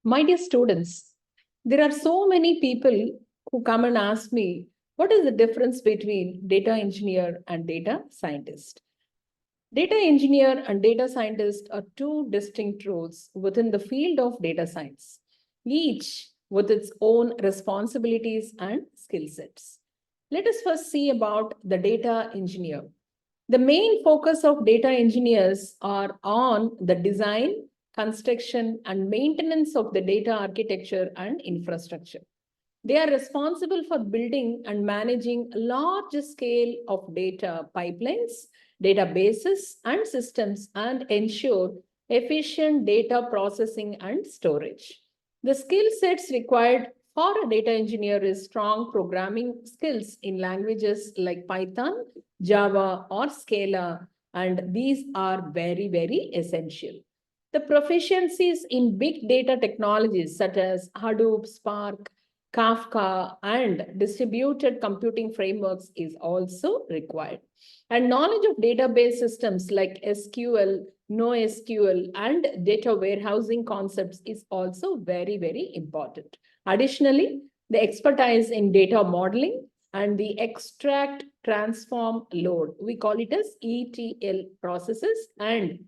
My dear students, there are so many people who come and ask me, what is the difference between data engineer and data scientist? Data engineer and data scientist are two distinct roles within the field of data science, each with its own responsibilities and skill sets. Let us first see about the data engineer. The main focus of data engineers are on the design, construction, and maintenance of the data architecture and infrastructure. They are responsible for building and managing a large scale of data pipelines, databases, and systems, and ensure efficient data processing and storage. The skill sets required for a data engineer is strong programming skills in languages like Python, Java, or Scala, and these are very, very essential. The proficiencies in big data technologies such as Hadoop, Spark, Kafka, and distributed computing frameworks is also required. And knowledge of database systems like SQL, NoSQL, and data warehousing concepts is also very, very important. Additionally, the expertise in data modeling and the extract, transform, load, we call it as ETL processes, and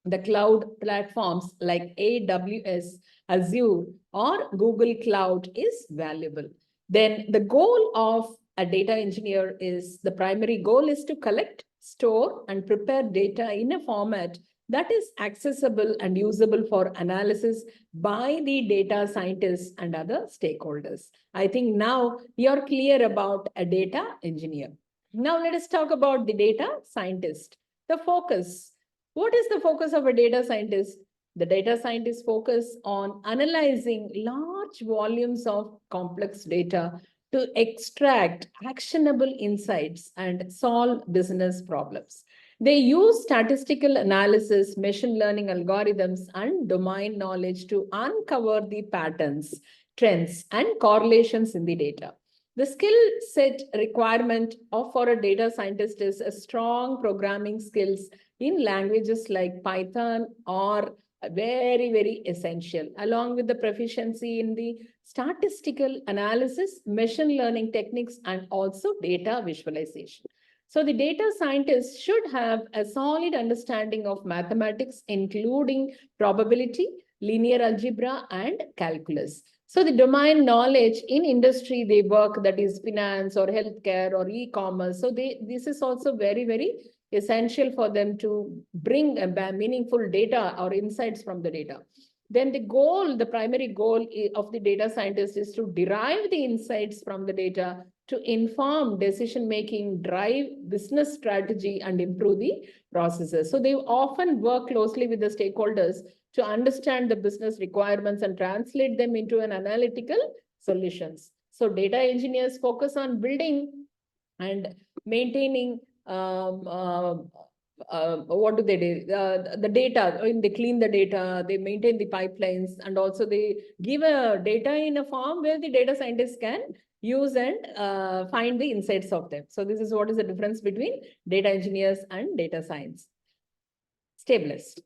the cloud platforms like AWS, Azure, or Google Cloud is valuable. Then the goal of a data engineer is the primary goal is to collect, store, and prepare data in a format that is accessible and usable for analysis by the data scientists and other stakeholders. I think now you're clear about a data engineer. Now let us talk about the data scientist. The focus. What is the focus of a data scientist? The data scientists focus on analyzing large volumes of complex data to extract actionable insights and solve business problems. They use statistical analysis, machine learning algorithms, and domain knowledge to uncover the patterns, trends, and correlations in the data. The skill set requirement for a data scientist is a strong programming skills in languages like Python or very, very essential, along with the proficiency in the statistical analysis, machine learning techniques, and also data visualization. So the data scientist should have a solid understanding of mathematics, including probability, linear algebra, and calculus. So the domain knowledge in industry they work, that is finance or healthcare or e-commerce. So this is also very, very essential for them to bring meaningful data or insights from the data. Then the primary goal of the data scientist is to derive the insights from the data to inform decision-making, drive business strategy, and improve the processes. So they often work closely with the stakeholders to understand the business requirements and translate them into an analytical solutions. So data engineers focus on building and maintaining what do they do? The data, they clean the data, they maintain the pipelines, and also they give a data in a form where the data scientists can use and find the insights of them. So this is what is the difference between data engineers and data science. Stabilist.